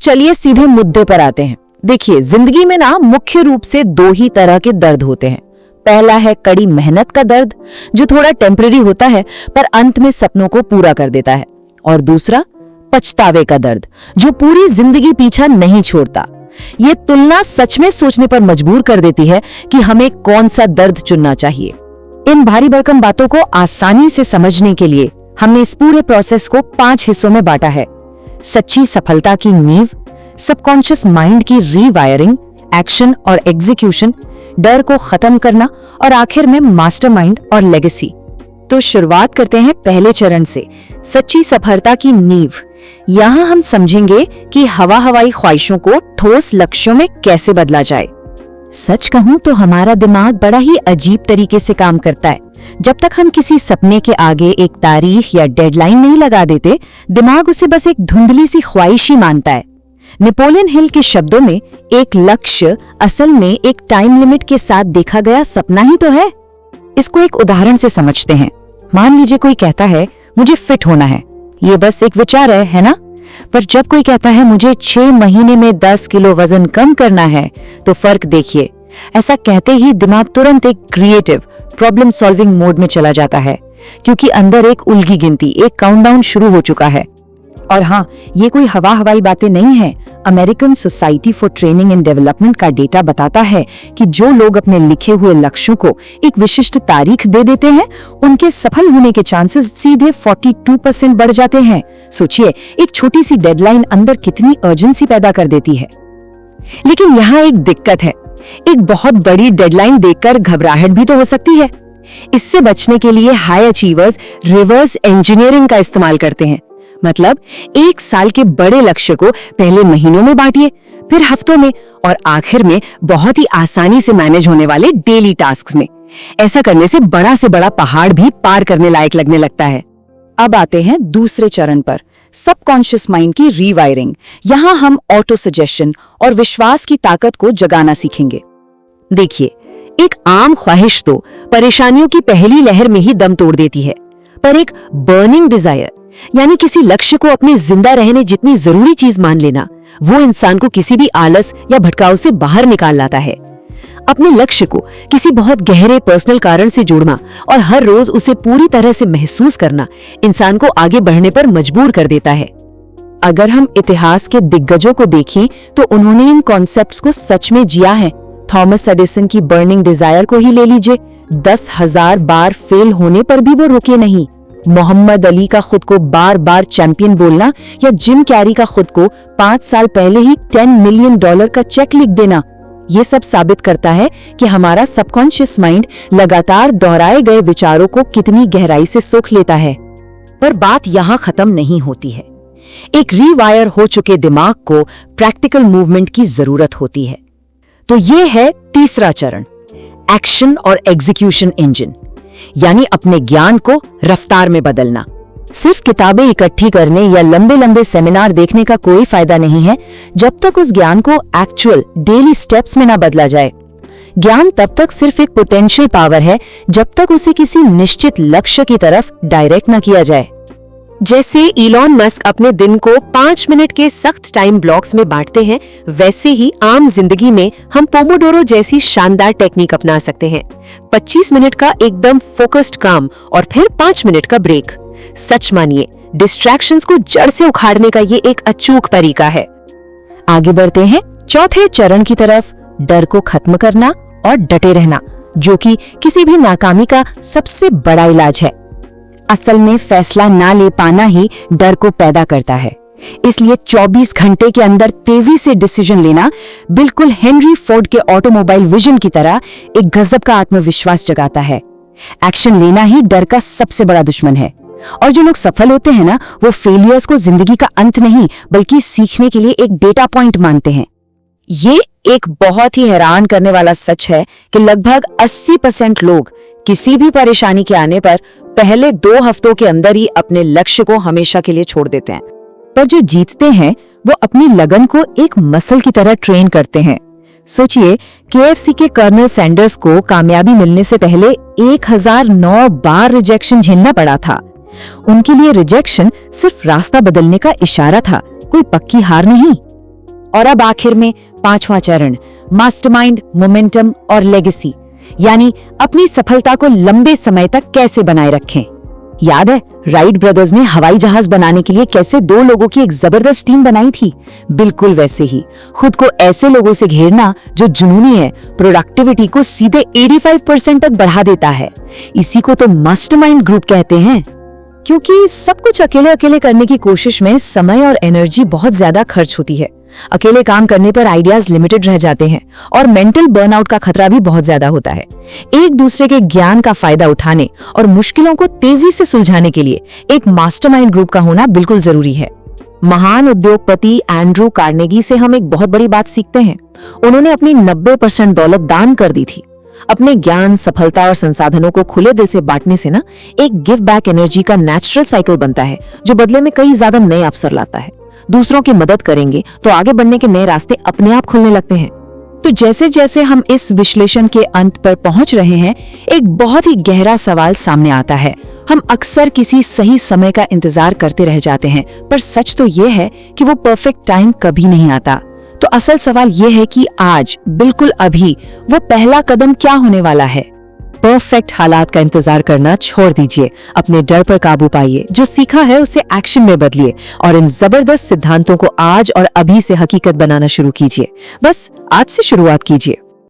चलिए सीधे मुद्दे पर आते हैं। देखिए, जिंदगी में ना मुख्य रूप से दो ही तरह के दर्द होते हैं। पहला है कड़ी मेहनत का दर्द, जो थोड़ा टेम्परेरी होता है पर अंत में सपनों को पूरा कर देता है। और दूसरा पछतावे का दर्द, जो पूरी जिंदगी पीछा नहीं छोड़ता। ये तुलना सच में सोचने पर मजबूर कर देती है कि हमें कौन सा दर्द चुनना चाहिए। इन भारी भरकम बातों को आसानी से समझने के लिए हमने इस पूरे प्रोसेस को 5 हिस्सों में बांटा है। सच्ची सफलता की नींव, सबकॉन्शियस माइंड की रीवायरिंग, एक्शन और एग्जीक्यूशन, डर को खत्म करना और आखिर में मास्टरमाइंड और लेगेसी। तो शुरुआत करते हैं पहले चरण से, सच्ची सफलता की नींव। यहाँ हम समझेंगे कि हवाई ख्वाहिशों को ठोस लक्ष्यों में कैसे बदला जाए। सच कहूं तो हमारा दिमाग बड़ा ही अजीब तरीके से काम करता है। जब तक हम किसी सपने के आगे एक तारीख या डेडलाइन नहीं लगा देते, दिमाग उसे बस एक धुंधली सी ख्वाहिश ही मानता है। नेपोलियन हिल के शब्दों में, एक लक्ष्य असल में एक टाइम लिमिट के साथ देखा गया सपना ही तो है। इसको एक उदाहरण से समझते हैं। मान लीजिए कोई कहता है मुझे फिट होना है। ये बस एक विचार है ना? पर जब कोई कहता है मुझे 6 महीने में 10 किलो वजन कम करना है, तो फर्क देखिए। ऐसा कहते ही दिमाग तुरंत एक क्रिएटिव प्रॉब्लम सॉल्विंग मोड में चला जाता है, क्योंकि अंदर एक उल्गी गिनती, एक काउंटडाउन शुरू हो चुका है। और हाँ, ये कोई हवाई बातें नहीं है। American society for training and development का डेटा बताता है कि जो लोग अपने लिखे हुए लक्ष्यों को एक विशिष्ट तारीख दे देते हैं, उनके सफल होने के चांसेस सीधे 42% बढ़ जाते हैं। सोचिए, एक छोटी सी डेडलाइन अंदर कितनी अर्जेंसी पैदा कर देती है। लेकिन यहाँ एक दिक्कत है। एक बहुत बड़ी डेडलाइन देखकर घबराहट भी तो हो सकती है। इससे बचने के लिए हाई अचीवर्स रिवर्स इंजीनियरिंग का इस्तेमाल करते हैं। मतलब 1 साल के बड़े लक्ष्य को पहले महीनों में बांटिए, फिर हफ्तों में और आखिर में बहुत ही आसानी से मैनेज होने वाले डेली टास्क्स में। ऐसा करने से बड़ा पहाड़ भी पार करने लायक लगने लगता है। अब आते हैं दूसरे चरण पर, सबकॉन्शियस माइंड की रीवायरिंग। यहाँ हम ऑटो सजेशन और विश्वास की ताकत को जगाना सीखेंगे। देखिए, एक आम ख्वाहिश तो परेशानियों की पहली लहर में ही दम तोड़ देती है, पर एक बर्निंग डिजायर, यानी किसी लक्ष्य को अपने जिंदा रहने जितनी जरूरी चीज मान लेना, वो इंसान को किसी भी आलस या भटकाव से बाहर निकाल लाता है। अपने लक्ष्य को किसी बहुत गहरे पर्सनल कारण से जोड़ना और हर रोज उसे पूरी तरह से महसूस करना इंसान को आगे बढ़ने पर मजबूर कर देता है। अगर हम इतिहास के दिग्गजों को देखें तो उन्होंने इन कॉन्सेप्ट्स को सच में जिया है। थॉमस एडिसन की बर्निंग डिजायर को ही ले लीजिए। 10,000 बार फेल होने पर भी वो रुके नहीं। मोहम्मद अली का खुद को बार बार चैंपियन बोलना या जिम कैरी का खुद को 5 साल पहले ही $10 मिलियन का चेक लिख देना, ये सब साबित करता है कि हमारा सबकॉन्शियस माइंड लगातार दोहराए गए विचारों को कितनी गहराई से सोख लेता है। पर बात यहाँ खत्म नहीं होती है। एक रीवायर हो चुके दिमाग को प्रैक्टिकल मूवमेंट की जरूरत होती है। तो ये है तीसरा चरण, एक्शन और एग्जीक्यूशन इंजन, यानी अपने ज्ञान को रफ्तार में बदलना। सिर्फ किताबें इकट्ठी करने या लंबे लंबे सेमिनार देखने का कोई फायदा नहीं है जब तक उस ज्ञान को एक्चुअल डेली स्टेप्स में ना बदला जाए। ज्ञान तब तक सिर्फ एक पोटेंशियल पावर है जब तक उसे किसी निश्चित लक्ष्य की तरफ डायरेक्ट ना किया जाए। जैसे इलॉन मस्क अपने दिन को 5 मिनट के सख्त टाइम ब्लॉक्स में बांटते हैं, वैसे ही आम जिंदगी में हम पोमोडोरो जैसी शानदार टेक्निक अपना सकते हैं। 25 मिनट का एकदम फोकस्ड काम और फिर 5 मिनट का ब्रेक। सच मानिए, डिस्ट्रैक्शंस को जड़ से उखाड़ने का ये एक अचूक तरीका है। आगे बढ़ते हैं चौथे चरण की तरफ, डर को खत्म करना और डटे रहना, जो कि किसी भी नाकामी का सबसे बड़ा इलाज है। असल में फैसला ना ले पाना ही डर को पैदा करता है। इसलिए 24 घंटे के अंदर तेजी से डिसीजन लेना बिल्कुल हेनरी फोर्ड के ऑटोमोबाइल विजन की तरह एक गजब का आत्मविश्वास जगाता है। एक्शन लेना ही डर का सबसे बड़ा दुश्मन है। और जो लोग सफल होते हैं ना, वो फेलियर्स को जिंदगी का अंत नहीं बल्कि सीखने के लिए एक डेटा पॉइंट मानते हैं। ये एक बहुत ही हैरान करने वाला सच है कि लगभग 80% लोग किसी भी परेशानी के आने पर पहले 2 हफ्तों के अंदर ही अपने लक्ष्य को हमेशा के लिए छोड़ देते हैं। पर जो जीतते हैं वो अपनी लगन को एक मसल की तरह ट्रेन करते हैं। सोचिए, KFC के कर्नल सैंडर्स को कामयाबी मिलने से पहले 1009 बार रिजेक्शन झेलना पड़ा था। उनके लिए रिजेक्शन सिर्फ रास्ता बदलने का इशारा था, कोई पक्की हार नहीं। और अब आखिर में 5वां चरण, मास्टरमाइंड, मोमेंटम और लेगेसी, यानी अपनी सफलता को लंबे समय तक कैसे बनाए रखें। याद है राइट ब्रदर्स ने हवाई जहाज बनाने के लिए कैसे 2 लोगों की एक जबरदस्त टीम बनाई थी? बिल्कुल वैसे ही खुद को ऐसे लोगों से घेरना जो जुनूनी है, प्रोडक्टिविटी को सीधे 85% तक बढ़ा देता है। इसी को तो मास्टरमाइंड ग्रुप कहते हैं। क्योंकि सब कुछ अकेले अकेले करने की कोशिश में समय और एनर्जी बहुत ज्यादा खर्च होती है। अकेले काम करने पर आइडियाज लिमिटेड रह जाते हैं और मेंटल बर्नआउट का खतरा भी बहुत ज्यादा होता है। एक दूसरे के ज्ञान का फायदा उठाने और मुश्किलों को तेजी से सुलझाने के लिए एक मास्टरमाइंड ग्रुप का होना बिल्कुल जरूरी है। महान उद्योगपति एंड्रू कार्नेगी से हम एक बहुत बड़ी बात सीखते हैं। उन्होंने अपनी 90% दौलत दान कर दी थी। अपने ज्ञान, सफलता और संसाधनों को खुले दिल से बांटने से ना एक गिव बैक एनर्जी का नेचुरल साइकिल बनता है, जो बदले में कई ज्यादा नए अवसर लाता है। दूसरों की मदद करेंगे तो आगे बढ़ने के नए रास्ते अपने आप खुलने लगते हैं। तो जैसे जैसे हम इस विश्लेषण के अंत पर पहुंच रहे हैं, एक बहुत ही गहरा सवाल सामने आता है। हम अक्सर किसी सही समय का इंतजार करते रह जाते हैं, पर सच तो ये है कि वो परफेक्ट टाइम कभी नहीं आता। तो असल सवाल ये है कि आज, बिल्कुल अभी, वो पहला कदम क्या होने वाला है? परफेक्ट हालात का इंतजार करना छोड़ दीजिए, अपने डर पर काबू पाइए, जो सीखा है उसे एक्शन में बदलिए और इन जबरदस्त सिद्धांतों को आज और अभी से हकीकत बनाना शुरू कीजिए। बस आज से शुरुआत कीजिए।